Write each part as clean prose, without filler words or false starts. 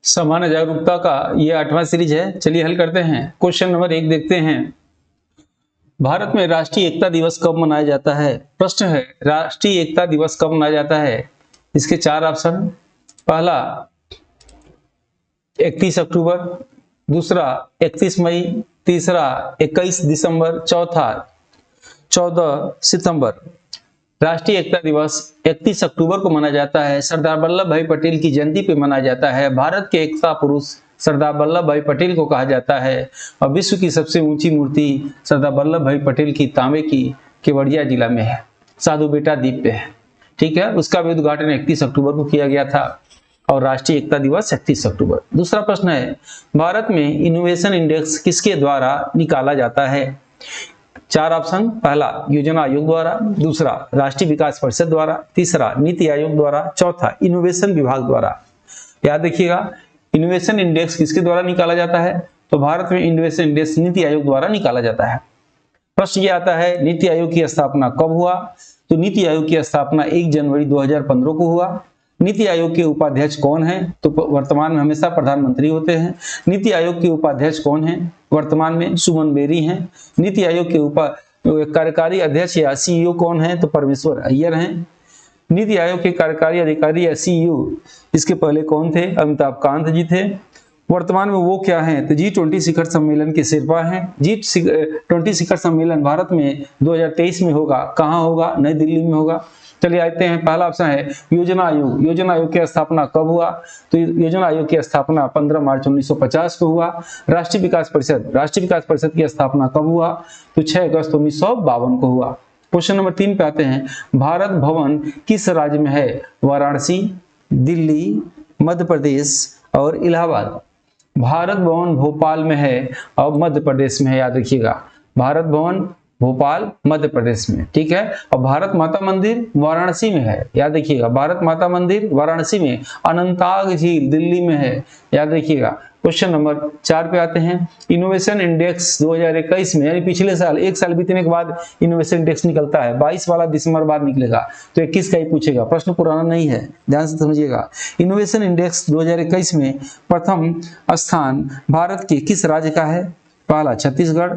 सामान्य जागरूकता का ये 8वां सीरीज है। चलिए हल करते हैं। क्वेश्चन नंबर 1 देखते हैं। भारत में राष्ट्रीय एकता दिवस कब मनाया जाता है? प्रश्न है राष्ट्रीय एकता दिवस कब मनाया जाता है? इसके 4 ऑप्शन। पहला 31 अक्टूबर, दूसरा 31 मई, तीसरा 21 दिसंबर, चौथा 14 सितंबर। राष्ट्रीय एकता दिवस 31 अक्टूबर को मनाया जाता है। सरदार वल्लभ भाई पटेल की जयंती पे मनाया जाता है। भारत के एकता पुरुष सरदार वल्लभ भाई पटेल को कहा जाता है और विश्व की सबसे ऊंची मूर्ति सरदार वल्लभ भाई पटेल की तांबे की केवड़िया जिला में है, साधु बेटा द्वीप पे है। ठीक है, उसका भी उद्घाटन 31 अक्टूबर को किया गया था और राष्ट्रीय एकता दिवस 31 अक्टूबर। दूसरा प्रश्न है भारत में इनोवेशन इंडेक्स किसके द्वारा निकाला जाता है? 4 ऑप्शन। पहला योजना आयोग द्वारा, दूसरा राष्ट्रीय विकास परिषद द्वारा, तीसरा नीति आयोग द्वारा, चौथा इनोवेशन विभाग द्वारा। याद रखिएगा, इनोवेशन इंडेक्स किसके द्वारा निकाला जाता है? तो भारत में इनोवेशन इंडेक्स नीति आयोग द्वारा निकाला जाता है। प्रश्न ये आता है नीति आयोग की स्थापना कब हुआ? तो नीति आयोग की स्थापना 1 जनवरी 2015 को हुआ। नीति आयोग के उपाध्यक्ष कौन हैं? तो वर्तमान में हमेशा प्रधानमंत्री होते हैं। नीति आयोग के उपाध्यक्ष कौन हैं? वर्तमान में सुमन बेरी हैं। नीति आयोग के कार्यकारी अध्यक्ष या सीईओ कौन है? तो परमेश्वर अय्यर हैं। नीति आयोग के कार्यकारी अधिकारी या सीईओ इसके पहले कौन थे? अमिताभ कांत जी थे। वर्तमान में वो क्या हैं? तो G20 शिखर सम्मेलन के शेरपा हैं। G20 शिखर सम्मेलन भारत में 2023 में होगा। कहाँ होगा? नई दिल्ली में होगा। चलिए आते हैं। पहला ऑप्शन है योजना आयोग। योजना आयोग की स्थापना कब हुआ? तो योजना आयोग की स्थापना 15 मार्च 1950 को हुआ। राष्ट्रीय विकास परिषद की स्थापना कब हुआ? तो 6 अगस्त 1952 को हुआ। क्वेश्चन नंबर 3 पे आते हैं। भारत भवन किस राज्य में है? वाराणसी, दिल्ली, मध्य प्रदेश और इलाहाबाद। भारत भवन भोपाल में है और मध्य प्रदेश में है। याद रखिएगा, भारत भवन भोपाल मध्य प्रदेश में। ठीक है, और भारत माता मंदिर वाराणसी में है। याद रखिएगा, भारत माता मंदिर वाराणसी में। अनंताग झील दिल्ली में है। याद रखिएगा। क्वेश्चन नंबर 4 पे आते हैं। इनोवेशन इंडेक्स 2021 में, यानी पिछले साल, एक साल बीतने के बाद इनोवेशन इंडेक्स निकलता है। 22 वाला दिसंबर बाद निकलेगा, तो 21 का ही पूछेगा। प्रश्न पुराना नहीं है, ध्यान से समझिएगा। इनोवेशन इंडेक्स 2021 में प्रथम स्थान भारत के किस राज्य का है? पहला छत्तीसगढ़,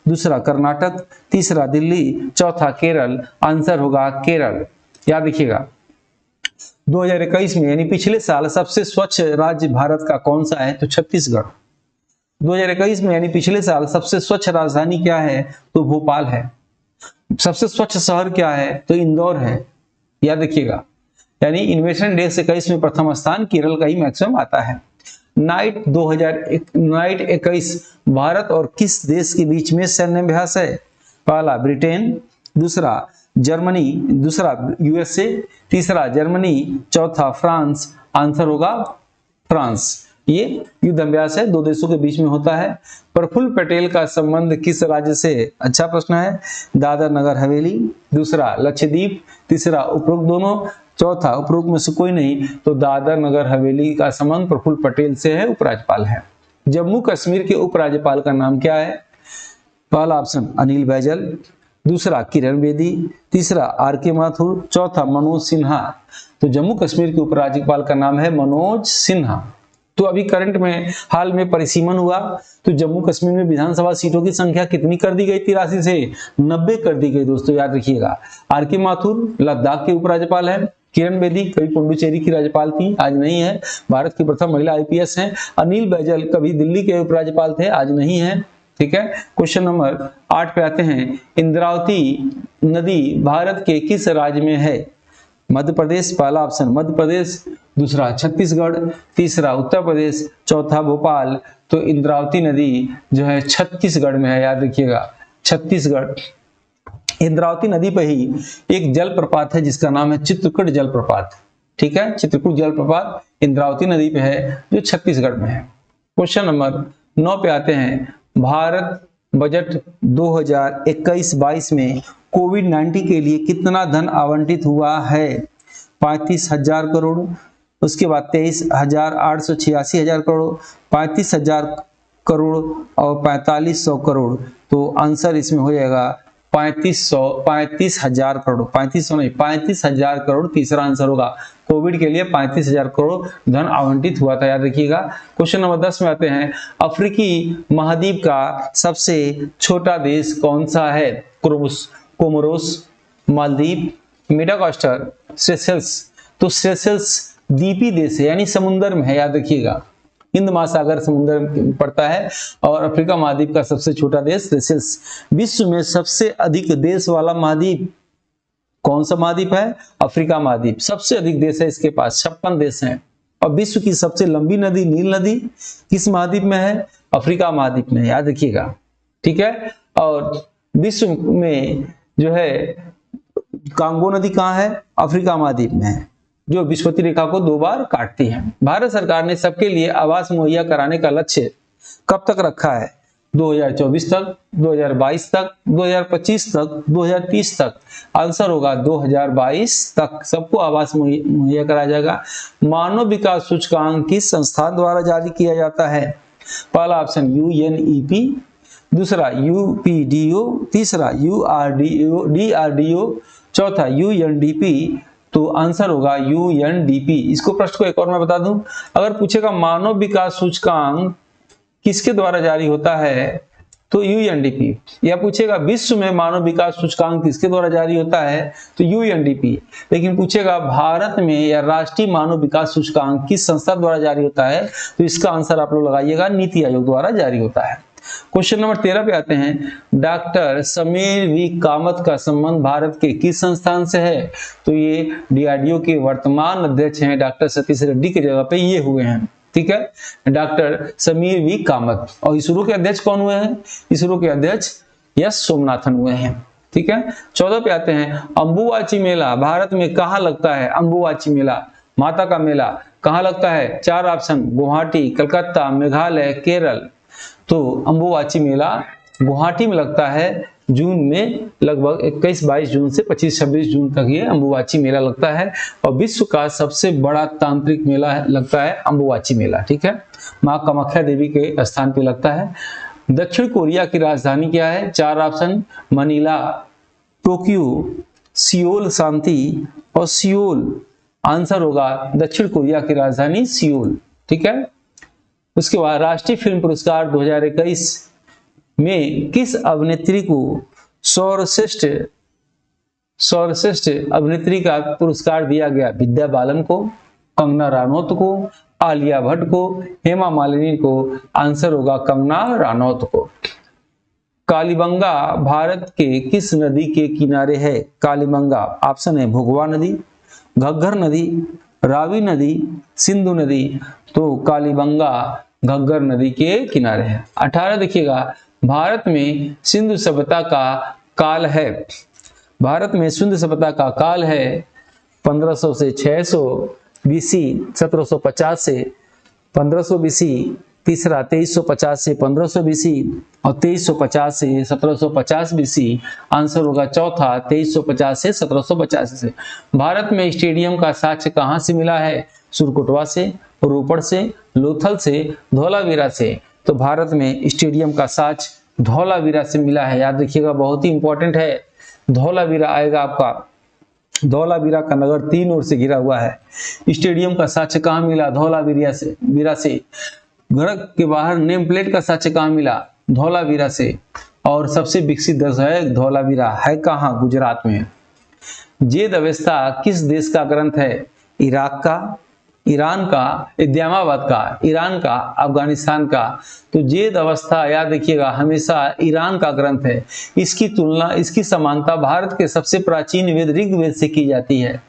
दूसरा कर्नाटक, तीसरा दिल्ली, चौथा केरल। आंसर होगा केरल। याद रखिएगा, 2021 में यानी पिछले साल सबसे स्वच्छ राज्य भारत का कौन सा है? तो छत्तीसगढ़। 2021 में यानी पिछले साल सबसे स्वच्छ राजधानी क्या है? तो भोपाल है। सबसे स्वच्छ शहर क्या है? तो इंदौर है। याद रखिएगा, यानी इनोवेशन इंडेक्स 21 में प्रथम स्थान केरल का ही मैक्सिमम आता है। नाइट 21 भारत और किस देश के बीच में सैन्य अभ्यास है? पहला ब्रिटेन, दूसरा जर्मनी, दूसरा यूएसए, तीसरा जर्मनी, चौथा फ्रांस। आंसर होगा फ्रांस। ये युद्ध अभ्यास है, 2 देशों के बीच में होता है। प्रफुल्ल पटेल का संबंध किस राज्य से? अच्छा प्रश्न है। दादर नगर हवेली, दूसरा लक्षद्वीप, तीसरा उपरोक्त दोनों, चौथा उपरोक्त में से कोई नहीं। तो दादर नगर हवेली का संबंध प्रफुल्ल पटेल से है, उपराज्यपाल है। जम्मू कश्मीर के उपराज्यपाल का नाम क्या है? पहला ऑप्शन अनिल बैजल, दूसरा किरण बेदी, तीसरा आर.के. माथुर, चौथा मनोज सिन्हा। तो जम्मू कश्मीर के उपराज्यपाल का नाम है मनोज सिन्हा। तो अभी करंट में हाल में परिसीमन हुआ, तो जम्मू कश्मीर में विधानसभा सीटों की संख्या कितनी कर दी गई? 83 से 90 कर दी गई। दोस्तों याद रखिएगा, आर.के. माथुर लद्दाख के उपराज्यपाल है। किरण बेदी कभी पुडुचेरी की राज्यपाल थी, आज नहीं है, भारत की प्रथम महिला आईपीएस हैं। अनिल बैजल कभी दिल्ली के उपराज्यपाल थे, आज नहीं है। ठीक है, क्वेश्चन नंबर 8 पे आते हैं। इंद्रावती नदी भारत के किस राज्य में है? मध्य प्रदेश, पहला ऑप्शन मध्य प्रदेश, दूसरा छत्तीसगढ़, तीसरा उत्तर प्रदेश, चौथा भोपाल। तो इंद्रावती नदी जो है छत्तीसगढ़ में है। याद रखिएगा, छत्तीसगढ़। इंद्रावती नदी पर ही एक जलप्रपात है जिसका नाम है चित्रकूट जलप्रपात। ठीक है, चित्रकूट जलप्रपात इंद्रावती नदी पे है जो छत्तीसगढ़ में है। क्वेश्चन नंबर 9 पे आते हैं। भारत बजट 2021-22 में कोविड-19 के लिए कितना धन आवंटित हुआ है? 35,000 करोड़, उसके बाद 23,886 करोड़, 35,000 करोड़ और 4,500 करोड़। तो आंसर इसमें हो जाएगा 35,000 करोड़, 3500 नहीं 35,000 करोड़ तीसरा आंसर होगा। कोविड के लिए 35,000 करोड़ धन आवंटित हुआ था, याद रखिएगा। क्वेश्चन नंबर 10 में आते हैं, अफ्रीकी महाद्वीप का सबसे छोटा देश कौन सा है? Comoros, Maldives, Madagascar, Seychelles. तो सेशेल्स द्वीपी देश है, यानी समुद्र में है, याद रखिएगा। हिंद महासागर समुद्र में पड़ता है और अफ्रीका महाद्वीप का सबसे छोटा देश सेशेल्स। विश्व में सबसे अधिक देश वाला महाद्वीप कौन सा महाद्वीप है? अफ्रीका महाद्वीप। सबसे अधिक देश है इसके पास, 56 देश हैं। और विश्व की सबसे लंबी नदी नील नदी किस महाद्वीप में है? अफ्रीका महाद्वीप में, याद रखिएगा, ठीक है। और विश्व में जो है कांगो नदी कहाँ है? अफ्रीका महाद्वीप में है, जो विषुवतीय रेखा को 2 बार काटती है। भारत सरकार ने सबके लिए आवास मुहैया कराने का लक्ष्य कब तक रखा है? 2024 तक, 2022 तक, 2025 तक, 2030 तक। आंसर होगा 2022 तक सबको आवास मुहैया कराया जाएगा। मानव विकास सूचकांक किस संस्थान द्वारा जारी किया जाता है? पहला ऑप्शन UNEP, दूसरा UPDO, तीसरा DRDO, चौथा UNDP। तो आंसर होगा UNDP। इसको प्रश्न को एक और मैं बता दूं, अगर पूछेगा मानव विकास सूचकांक किसके द्वारा जारी होता है तो UNDP, या पूछेगा विश्व में मानव विकास सूचकांक किसके द्वारा जारी होता है तो UNDP। लेकिन पूछेगा भारत में या राष्ट्रीय मानव विकास सूचकांक किस संस्था द्वारा जारी होता है तो इसका आंसर आप लोग लगाइएगा, नीति आयोग द्वारा जारी होता है। क्वेश्चन नंबर 13 पे आते हैं, डॉक्टर समीर वी कामत का संबंध भारत के किस संस्थान से है? तो ये DRDO के वर्तमान अध्यक्ष हैं, डॉक्टर सतीश रेड्डी की जगह पे ये हुए हैं, ठीक है, डॉक्टर समीर वी कामत। और इसरो के अध्यक्ष कौन हुए हैं? इसरो के अध्यक्ष एस सोमनाथन हुए हैं, ठीक है। 14 पे आते हैं, अंबुबाची मेला भारत में कहाँ लगता है? अंबुबाची मेला, माता का मेला कहाँ लगता है? 4 ऑप्शन, गुवाहाटी, कलकत्ता, मेघालय, केरल। तो अंबुबाची मेला गुवाहाटी में लगता है, जून में लगभग 21-22 जून से 25-26 जून तक ये अंबुबाची मेला लगता है। और विश्व का सबसे बड़ा तांत्रिक मेला लगता है अंबुबाची मेला, ठीक है, मां कामाख्या देवी के स्थान पे लगता है। दक्षिण कोरिया की राजधानी क्या है? 4 ऑप्शन, मनीला, टोक्यो, सियोल शांति और सियोल। आंसर होगा दक्षिण कोरिया की राजधानी सियोल, ठीक है। उसके बाद राष्ट्रीय फिल्म पुरस्कार 2021 में किस अभिनेत्री को सर्वश्रेष्ठ अभिनेत्री का पुरस्कार दिया गया? विद्या बालन को, कंगना रनौत को, आलिया भट्ट को, हेमा मालिनी को। आंसर होगा कंगना रनौत को। कालीबंगा भारत के किस नदी के किनारे है? कालीबंगा ऑप्शन है भोगवा नदी, घग्गर नदी, रावी नदी, सिंधु नदी। तो कालीबंगा घग्गर नदी के किनारे है। 18 देखिएगा, भारत में सिंधु सभ्यता का काल है। भारत में सिंधु सभ्यता का काल है 1500 से 600 BC, 1750 से 1500 BC, तीसरा 2350 से 1500 BC और 2350 से 1750 BC। आंसर होगा चौथा 2350 से 1750 से। भारत में स्टेडियम का साक्ष्य कहाँ से मिला है? सुरकोटवा से, रोपड़ से, लोथल से, धौलावीरा से। तो भारत में स्टेडियम का साक्ष्य धौलावीरा से मिला है, याद रखिएगा, बहुत ही इंपॉर्टेंट है। धौलावीरा आएगा आपका, धौलावीरा का नगर 3 ओर से घिरा हुआ है। स्टेडियम का साक्ष्य कहाँ मिला? धौलावीरा से। घर के बाहर नेम प्लेट का साक्ष्य कहाँ मिला? धौलावीरा से। और सबसे विकसित देश है धौलावीरा, है कहाँ? गुजरात में। जेद अवेस्ता किस देश का ग्रंथ है? इराक का, ईरान का, इस्लामाबाद का, ईरान का, अफगानिस्तान का। तो जेद अवस्था याद रखिएगा हमेशा ईरान का ग्रंथ है। इसकी तुलना, इसकी समानता भारत के सबसे प्राचीन वेद ऋग्वेद से की जाती है।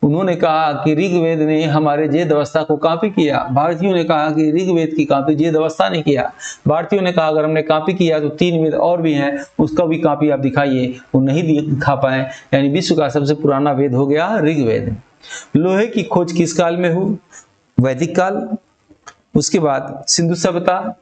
उन्होंने कहा कि ऋग्वेद ने हमारे जेद अवस्था को कॉपी किया। भारतीयों ने कहा कि ऋग्वेद की कॉपी जेद अवस्था ने किया। भारतीयों ने कहा अगर हमने कॉपी किया तो 3 वेद और भी हैं, उसका भी कॉपी आप दिखाइए। वो नहीं दिखा पाए, यानी विश्व का सबसे पुराना वेद हो गया ऋग्वेद। लोहे की खोज किस काल में हुई? वैदिक काल, उसके बाद सिंधु सभ्यता,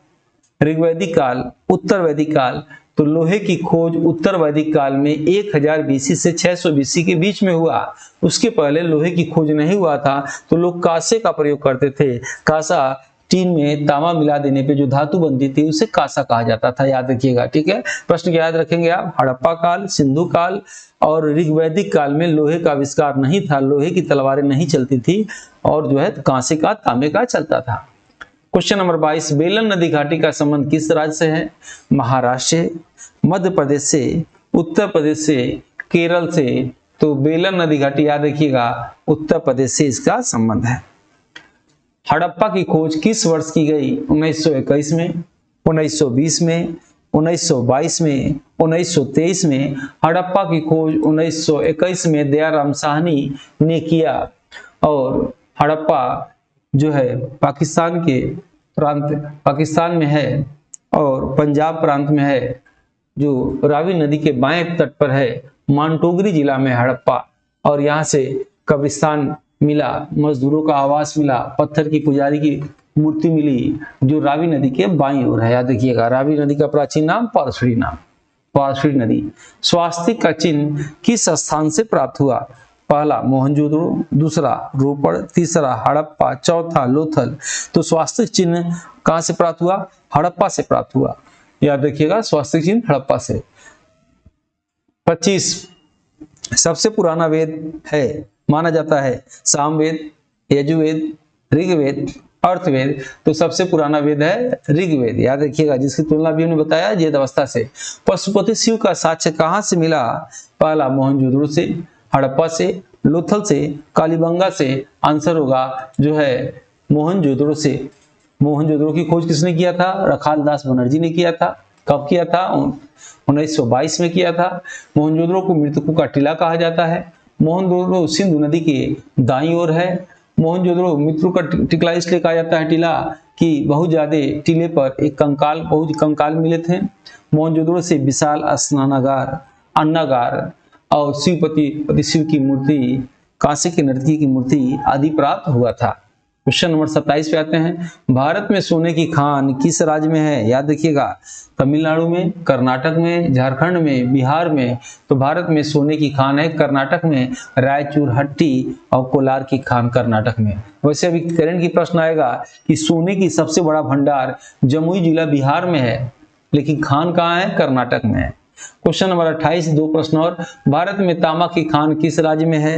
ऋग्वैदिक काल, उत्तर वैदिक काल। तो लोहे की खोज उत्तर वैदिक काल में 1000 BC से 600 BC के बीच में हुआ। उसके पहले लोहे की खोज नहीं हुआ था, तो लोग कांसे का प्रयोग करते थे। कांसा टीन में तांबा मिला देने पे जो धातु बनती थी उसे कांसा कहा जाता था, याद रखिएगा। ठीक है, प्रश्न याद रखेंगे आप। हड़प्पा काल, सिंधु काल और ऋग्वैदिक काल में लोहे का आविष्कार नहीं था, लोहे की तलवारें नहीं चलती थी और जो है कांसे का, तांबे का चलता था। क्वेश्चन नंबर 22, बेलन नदी घाटी का संबंध किस राज्य से है? महाराष्ट्र से, मध्य प्रदेश से, उत्तर प्रदेश से, केरल से। तो बेलन नदी घाटी याद रखिएगा उत्तर प्रदेश से इसका संबंध है। हड़प्पा की खोज किस वर्ष की गई? 1921 में, 1920 में, 1922 में, 1923 में। हड़प्पा की खोज 1921 में दयाराम साहनी ने किया और हड़प्पा जो है पाकिस्तान के प्रांत, पाकिस्तान में है और पंजाब प्रांत में है, जो रावी नदी के बाएं तट पर है, मांटोगरी जिला में हड़प्पा। और यहाँ से कब्रिस्तान मिला, मजदूरों का आवास मिला, पत्थर की पुजारी की मूर्ति मिली जो रावी नदी के बाईं ओर है, याद रखिएगा। रावी नदी का प्राचीन नाम पारसड़ी नाम, पारसड़ी नदी। स्वास्तिक का चिन्ह किस स्थान से प्राप्त हुआ? पहला मोहनजोदड़ो, दूसरा रोपड़, तीसरा हड़प्पा, चौथा लोथल। तो स्वास्तिक चिन्ह कहां से प्राप्त हुआ? हड़प्पा से प्राप्त हुआ, याद रखिएगा, स्वास्तिक चिन्ह हड़प्पा से। 25, सबसे पुराना वेद है माना जाता है सामवेद, यजुर्वेद, ऋग्वेद, अर्थवेद। तो सबसे पुराना वेद है ऋग्वेद, याद रखिएगा, जिसकी तुलना भी हमने बताया जैद अवस्था से। पशुपति शिव का साक्ष्य कहां से मिला? पहला मोहनजोदड़ो से, हड़प्पा से, लोथल से, कालीबंगा से। आंसर होगा जो है मोहनजोदड़ो से। मोहनजोदड़ो की खोज किसने किया था? रखाल दास बनर्जी ने किया था। कब किया था? 1922 में किया था। मोहनजोदड़ो को मृतकों का टीला कहा जाता है। मोहनजोदड़ो सिंधु नदी के दाईं ओर है। मोहनजोदड़ो मृतकों का टिकला इसलिए कहा जाता है टीला कि बहुत ज्यादा टीले पर एक कंकाल, बहुत कंकाल मिले थे। मोहनजोदड़ो से विशाल स्नानागार, अन्नागार और शिवपति शिव की मूर्ति, कांसे की नर्तकी की मूर्ति आदि प्राप्त हुआ था। क्वेश्चन नंबर 27 पे आते हैं। भारत में सोने की खान किस राज्य में है? याद रखिएगा, तमिलनाडु में, कर्नाटक में, झारखंड में, बिहार में। तो भारत में सोने की खान है कर्नाटक में, रायचूर, हट्टी और कोलार की खान कर्नाटक में। वैसे अभी करंट की प्रश्न आएगा कि सोने की सबसे बड़ा भंडार जमुई जिला बिहार में है, लेकिन खान कहाँ है? कर्नाटक में है। क्वेश्चन नंबर 28, दो प्रश्न और। भारत में तांबा की खान किस राज्य में है?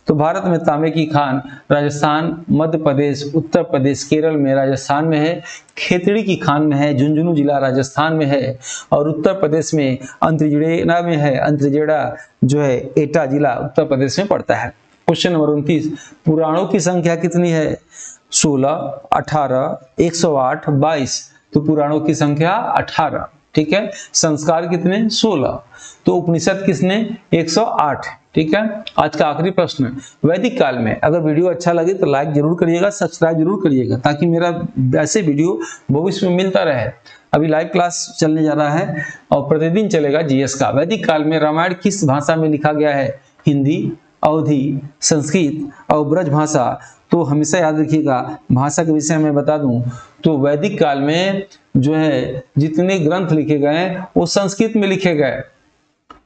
तो भारत में तांबे की खान राजस्थान, मध्य प्रदेश, उत्तर प्रदेश, केरल में। राजस्थान में है। खेतड़ी की खान में है, झुंझुनू जिला राजस्थान में है। और उत्तर प्रदेश में अंतरजेड़ा में है। अंतरजेड़ा जो है एटा जिला उत्तर प्रदेश में पड़ता है। क्वेश्चन नंबर 29, पुराणों की संख्या कितनी है? 16, 18, 108, 22। तो पुराणों की संख्या 18, ठीक है। संस्कार कितने? 16। तो उपनिषद किसने? 108, ठीक है। आज का आखिरी प्रश्न, वैदिक काल में। अगर वीडियो अच्छा लगे तो लाइक जरूर करिएगा, सब्सक्राइब जरूर करिएगा, ताकि मेरा ऐसे वीडियो भविष्य में मिलता रहे। अभी लाइव क्लास चलने जा रहा है और प्रतिदिन चलेगा जीएस का। वैदिक काल में रामायण किस भाषा में लिखा गया है? हिंदी, अवधी, संस्कृत और ब्रज भाषा। तो हमेशा याद रखिएगा, भाषा के विषय में बता दूं तो वैदिक काल में जो है जितने ग्रंथ लिखे गए वो संस्कृत में लिखे गए।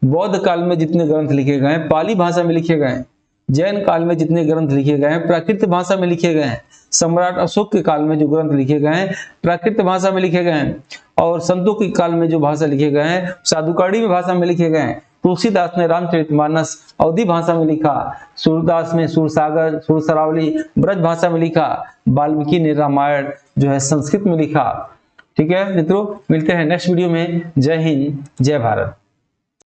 बौद्ध काल में जितने ग्रंथ लिखे गए पाली भाषा में लिखे गए। जैन काल में जितने ग्रंथ लिखे गए प्राकृत भाषा में लिखे गए। सम्राट अशोक के काल में जो ग्रंथ लिखे गए प्राकृत भाषा में लिखे गए। और संतों के काल में जो भाषा लिखे गए साधुकाड़ी भाषा में लिखे गए। तुलसीदास ने रामचरितमानस अवधी भाषा में लिखा। सूरदास ने सूरसागर, सूरसरावली ब्रज भाषा में लिखा। वाल्मीकि ने रामायण जो है संस्कृत में लिखा। ठीक है मित्रों, मिलते हैं नेक्स्ट वीडियो में। जय हिंद, जय भारत।